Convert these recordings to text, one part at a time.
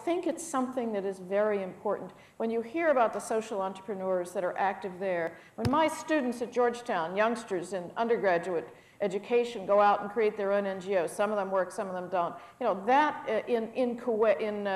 think it's something that is very important. When you hear about the social entrepreneurs that are active there, when my students at Georgetown, youngsters in undergraduate education, go out and create their own NGOs, some of them work, some of them don't. You know, that in Kuwait, in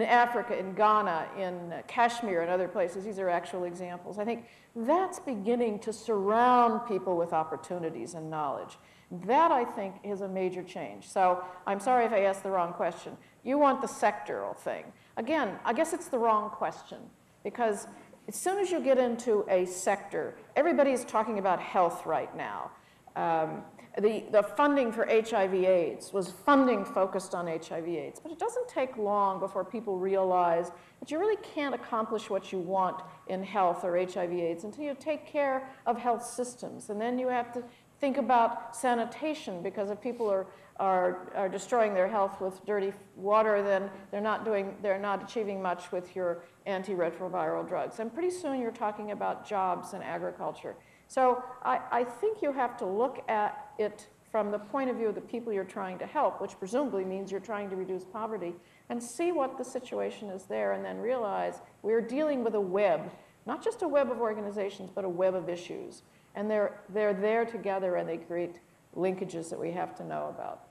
Africa, in Ghana, in Kashmir, and other places, these are actual examples. I think that's beginning to surround people with opportunities and knowledge. That, I think, is a major change. So I'm sorry if I asked the wrong question. You want the sectoral thing. Again, I guess it's the wrong question, because as soon as you get into a sector, everybody is talking about health right now. The funding for HIV/AIDS was funding focused on HIV/AIDS, but it doesn't take long before people realize that you really can't accomplish what you want in health or HIV/AIDS until you take care of health systems. And then you have to think about sanitation, because if people are destroying their health with dirty water, then they're not achieving much with your antiretroviral drugs. And pretty soon you're talking about jobs and agriculture. So I think you have to look at it from the point of view of the people you're trying to help, which presumably means you're trying to reduce poverty, and see what the situation is there, and then realize we're dealing with a web, not just a web of organizations, but a web of issues. And they're there together, and they create linkages that we have to know about.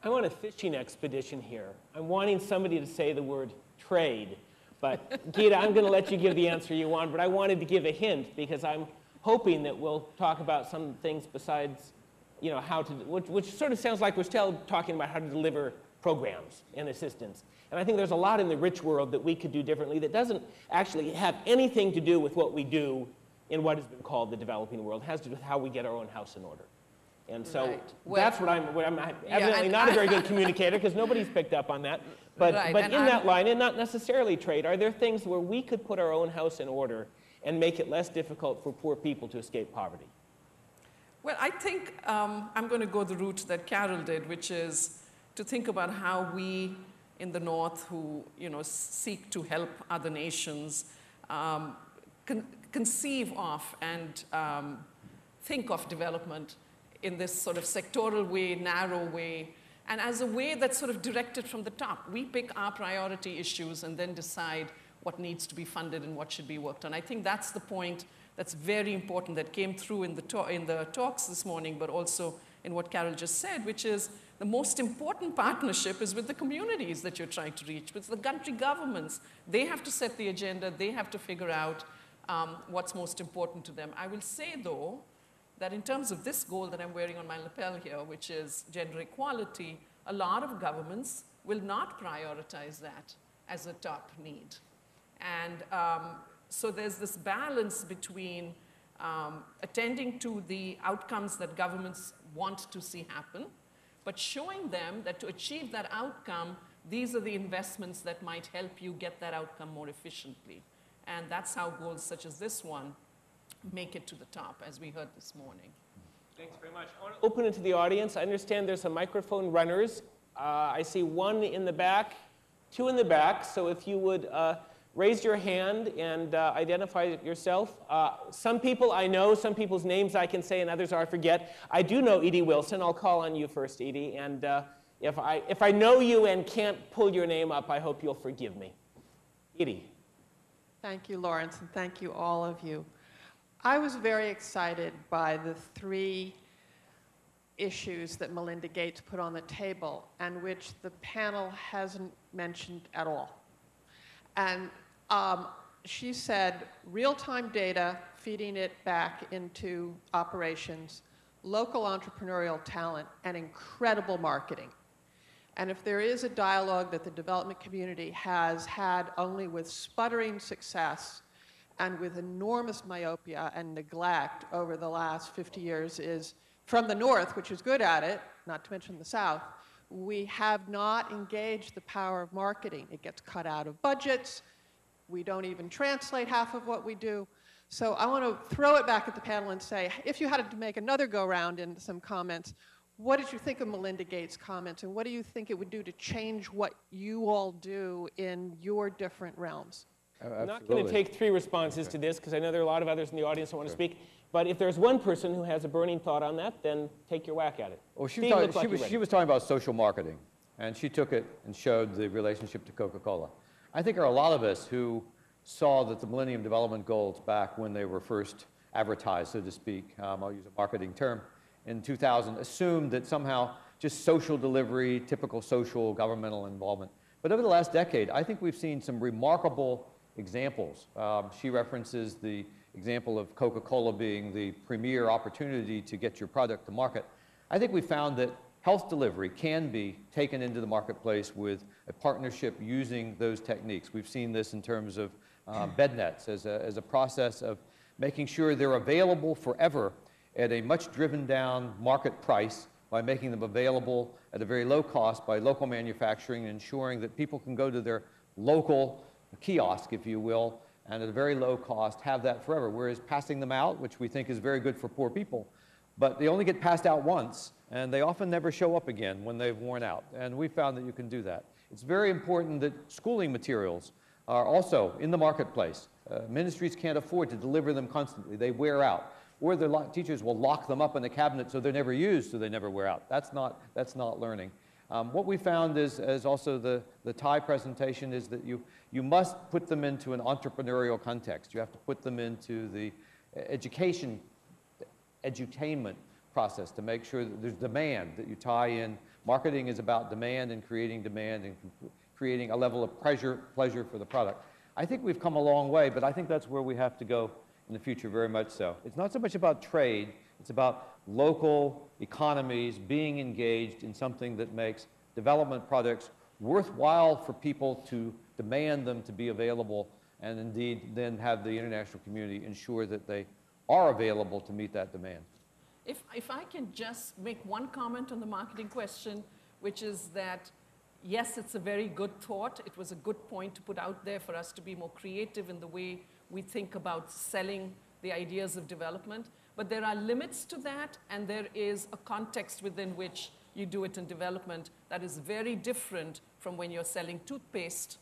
I want a fishing expedition here. I'm wanting somebody to say the word trade. But Geeta, I'm going to let you give the answer you want, but I wanted to give a hint, because I'm hoping that we'll talk about some things besides, you know, how to, which sort of sounds like we're still talking about how to deliver programs and assistance. And I think there's a lot in the rich world that we could do differently that doesn't actually have anything to do with what we do in what has been called the developing world. It has to do with how we get our own house in order. And so that's what I'm evidently not a very good communicator, because nobody's picked up on that. But, but in that line, and not necessarily trade, are there things where we could put our own house in order and make it less difficult for poor people to escape poverty? Well, I think I'm going to go the route that Carol did, which is to think about how we in the North, who seek to help other nations, conceive of and think of development in this sort of sectoral way, narrow way, and as a way that's sort of directed from the top. We pick our priority issues and then decide what needs to be funded and what should be worked on. I think that's the point that's very important that came through in the talks this morning, but also in what Carol just said, which is the most important partnership is with the communities that you're trying to reach, with the country governments. They have to set the agenda. They have to figure out what's most important to them. I will say, though, that in terms of this goal that I'm wearing on my lapel here, which is gender equality, a lot of governments will not prioritize that as a top need. And so there's this balance between attending to the outcomes that governments want to see happen, but showing them that to achieve that outcome, these are the investments that might help you get that outcome more efficiently. And that's how goals such as this one make it to the top, as we heard this morning. Thanks very much. I want to open it to the audience. I understand there's some microphone runners. I see one in the back, two in the back. So if you would raise your hand and identify yourself. Some people I know, some people's names I can say, and others I forget. I do know Edie Wilson. I'll call on you first, Edie. And if I know you and can't pull your name up, I hope you'll forgive me. Edie. Thank you, Lawrence, and thank you, all of you. I was very excited by the 3 issues that Melinda Gates put on the table, and which the panel hasn't mentioned at all. And she said real-time data, feeding it back into operations, local entrepreneurial talent, and incredible marketing. And if there is a dialogue that the development community has had only with sputtering success and with enormous myopia and neglect over the last 50 years, is from the North, which is good at it, not to mention the South, we have not engaged the power of marketing. It gets cut out of budgets. We don't even translate half of what we do. So I want to throw it back at the panel and say, if you had to make another go-round in some comments, what did you think of Melinda Gates' comments, and what do you think it would do to change what you all do in your different realms? I'm not going to take 3 responses to this, because I know there are a lot of others in the audience who want to speak. But if there's one person who has a burning thought on that, then take your whack at it. Well, she was talking about social marketing. And she took it and showed the relationship to Coca-Cola. I think there are a lot of us who saw that the Millennium Development Goals back when they were first advertised, so to speak, I'll use a marketing term, in 2000, assumed that somehow just social delivery, typical social governmental involvement. But over the last decade, I think we've seen some remarkable examples. She references the example of Coca-Cola being the premier opportunity to get your product to market. I think we found that health delivery can be taken into the marketplace with a partnership using those techniques. We've seen this in terms of bed nets as a process of making sure they're available forever at a much driven down market price by making them available at a very low cost by local manufacturing and ensuring that people can go to their local kiosk, if you will, and at a very low cost have that forever, whereas passing them out, which we think is very good for poor people, but they only get passed out once, and they often never show up again when they've worn out, and we found that you can do that. It's very important that schooling materials are also in the marketplace. Ministries can't afford to deliver them constantly. They wear out. Or their teachers will lock them up in a cabinet so they're never used, so they never wear out. That's not learning. What we found is also the TIE presentation is that you must put them into an entrepreneurial context. You have to put them into the edutainment process to make sure that there's demand, that you tie in. Marketing is about demand and creating a level of pleasure for the product. I think we've come a long way, but I think that's where we have to go in the future, very much so. It's not so much about trade, it's about local economies being engaged in something that makes development projects worthwhile for people to demand them to be available, and indeed then have the international community ensure that they are available to meet that demand. If I can just make one comment on the marketing question, which is that, yes, it's a very good thought. It was a good point to put out there for us to be more creative in the way we think about selling the ideas of development. But there are limits to that, and there is a context within which you do it in development that is very different from when you're selling toothpaste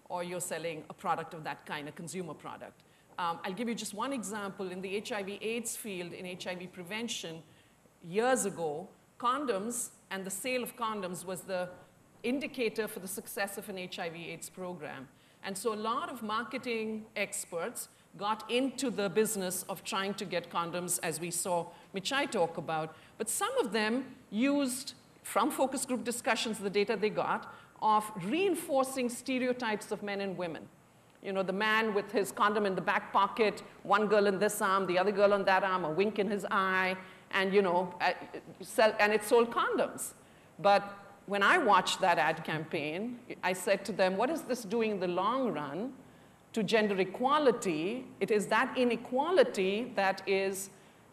or you're selling a product of that kind, a consumer product. I'll give you just one example. In the HIV/AIDS field, in HIV prevention, years ago, condoms and the sale of condoms was the indicator for the success of an HIV/AIDS program. And so a lot of marketing experts got into the business of trying to get condoms, as we saw Michai talk about. But some of them used, from focus group discussions, the data they got, of reinforcing stereotypes of men and women. You know, the man with his condom in the back pocket, one girl in this arm, the other girl on that arm, a wink in his eye, and, you know, and it sold condoms. But when I watched that ad campaign, I said to them, what is this doing in the long run to gender equality? It is that inequality that is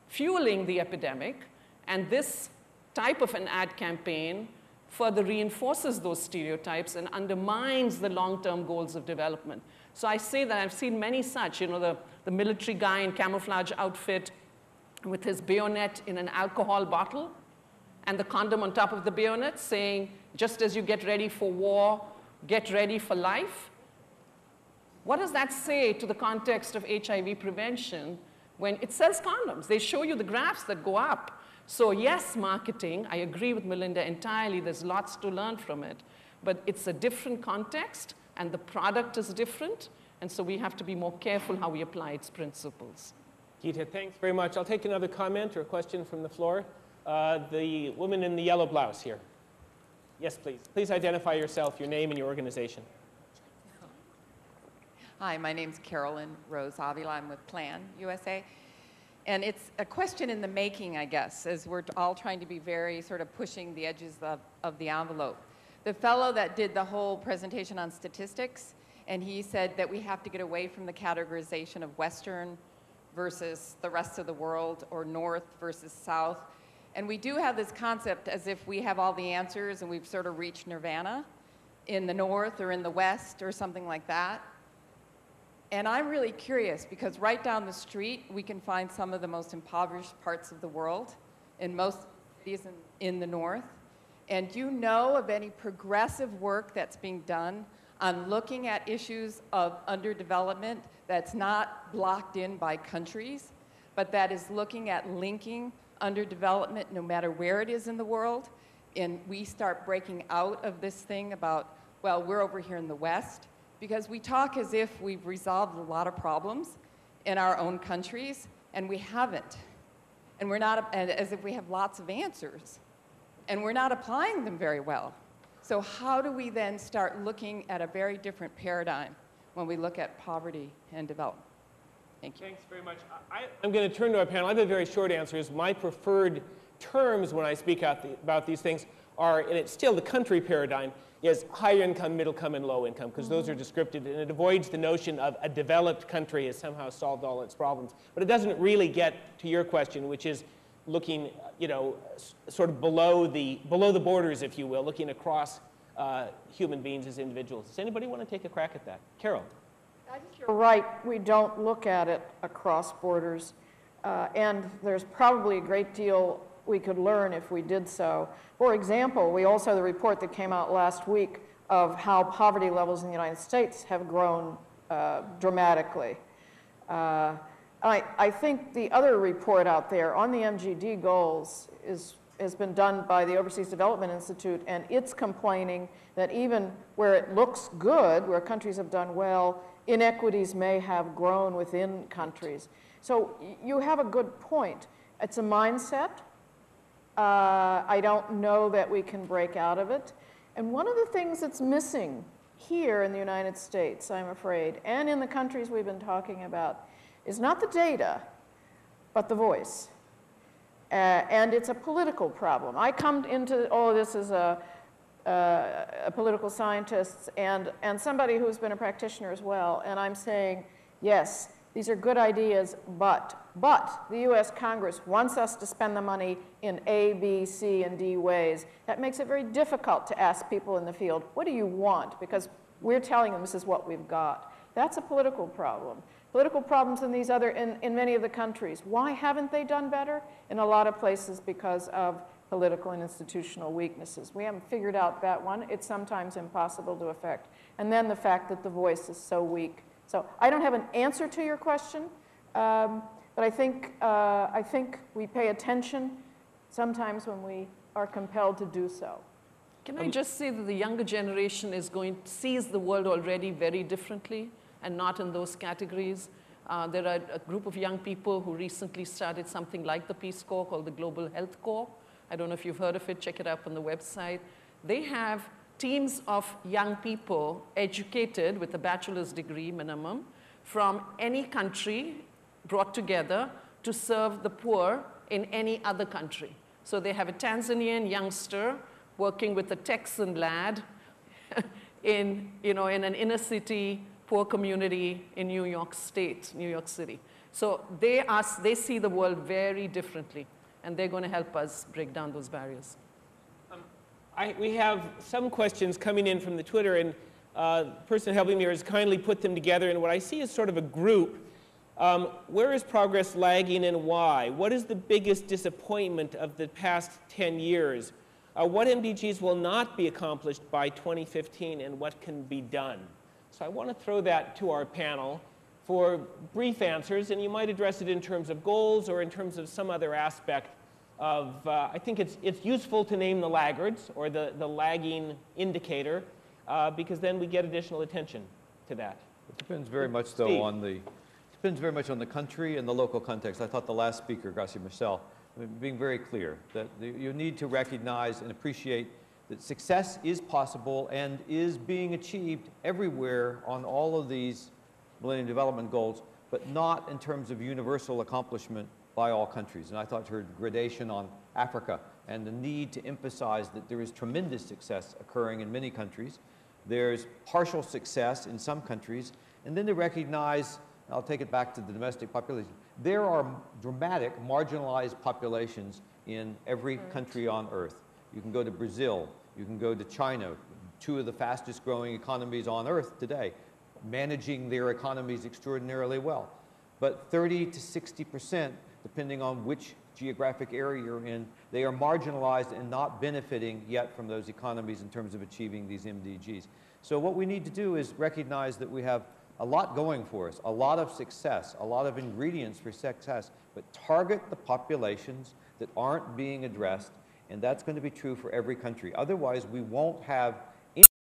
fueling the epidemic, and this type of an ad campaign further reinforces those stereotypes and undermines the long-term goals of development. So I say that I've seen many such, you know, the military guy in camouflage outfit with his bayonet in an alcohol bottle, and the condom on top of the bayonet saying, just as you get ready for war, get ready for life. What does that say to the context of HIV prevention when it sells condoms? They show you the graphs that go up. So yes, marketing, I agree with Melinda entirely, there's lots to learn from it, but it's a different context and the product is different, and so we have to be more careful how we apply its principles. Geeta, thanks very much. I'll take another comment or a question from the floor. The woman in the yellow blouse here. Yes, please. Please identify yourself, your name and your organization. Hi, my name's Carolyn Rose Avila. I'm with Plan USA. And it's a question in the making, I guess, as we're all trying to be very sort of pushing the edges of the envelope. The fellow that did the whole presentation on statistics, and he said that we have to get away from the categorization of Western versus the rest of the world, or North versus South. And we do have this concept as if we have all the answers and we've sort of reached nirvana in the North or in the West or something like that. And I'm really curious because right down the street, we can find some of the most impoverished parts of the world in most cities in the North. And do you know of any progressive work that's being done on looking at issues of underdevelopment that's not blocked in by countries, but that is looking at linking underdevelopment no matter where it is in the world? and we start breaking out of this thing about, well, we're over here in the West, because we talk as if we've resolved a lot of problems in our own countries, and we haven't. And we're not, and as if we have lots of answers, and we're not applying them very well. So how do we then start looking at a very different paradigm when we look at poverty and development? Thank you. Thanks very much. I'm going to turn to our panel. I have a very short answer. My preferred terms when I speak about these things are, and it's still the country paradigm, is higher income, middle income, and low income, because those are descriptive, and it avoids the notion of a developed country has somehow solved all its problems. But it doesn't really get to your question, which is looking, you know, sort of below the borders, if you will, looking across human beings as individuals. Does anybody want to take a crack at that? Carol. I think you're right. We don't look at it across borders, and there's probably a great deal we could learn if we did so. For example, we also have the report that came out last week of how poverty levels in the United States have grown dramatically. I think the other report out there on the MGD goals has been done by the Overseas Development Institute, and it's complaining that even where it looks good, where countries have done well, inequities may have grown within countries. So you have a good point. It's a mindset. I don't know that we can break out of it. And one of the things that's missing here in the United States, I'm afraid, and in the countries we've been talking about, is not the data, but the voice. And it's a political problem. I come into all of this as a political scientist and somebody who's been a practitioner as well, and I'm saying, yes, these are good ideas, but the U.S. Congress wants us to spend the money in A, B, C, and D ways. That makes it very difficult to ask people in the field, what do you want? Because we're telling them this is what we've got. That's a political problem. Political problems in these other, in many of the countries. Why haven't they done better? In a lot of places because of political and institutional weaknesses. We haven't figured out that one. It's sometimes impossible to affect. And then the fact that the voice is so weak. So I don't have an answer to your question, but I think we pay attention sometimes when we are compelled to do so. Can I just say that the younger generation sees the world already very differently and not in those categories. There are a group of young people who recently started something like the Peace Corps called the Global Health Corps. I don't know if you've heard of it, check it out on the website. They have teams of young people educated with a bachelor's degree minimum from any country brought together to serve the poor in any other country. So they have a Tanzanian youngster working with a Texan lad in an inner city poor community in New York State, New York City. So they see the world very differently, and they're going to help us break down those barriers. We have some questions coming in from the Twitter, and the person helping me has kindly put them together, and what I see is sort of a group. Where is progress lagging and why? What is the biggest disappointment of the past 10 years? What MDGs will not be accomplished by 2015, and what can be done? So I want to throw that to our panel for brief answers, and you might address it in terms of goals or in terms of some other aspect of, I think it's useful to name the laggards or the lagging indicator, because then we get additional attention to that. It depends very much, though, on the country and the local context. I thought the last speaker, Gracia Michel, being very clear that you need to recognize and appreciate that success is possible and is being achieved everywhere on all of these Millennium Development Goals, but not in terms of universal accomplishment by all countries. And I thought her gradation on Africa and the need to emphasize that there is tremendous success occurring in many countries. There's partial success in some countries, and then to recognize, I'll take it back to the domestic population, there are dramatic marginalized populations in every country on earth. You can go to Brazil, you can go to China, two of the fastest growing economies on earth today, managing their economies extraordinarily well. But 30 to 60%, depending on which geographic area you're in, they are marginalized and not benefiting yet from those economies in terms of achieving these MDGs. So what we need to do is recognize that we have a lot going for us, a lot of success, a lot of ingredients for success, but target the populations that aren't being addressed and that's going to be true for every country. Otherwise, we won't have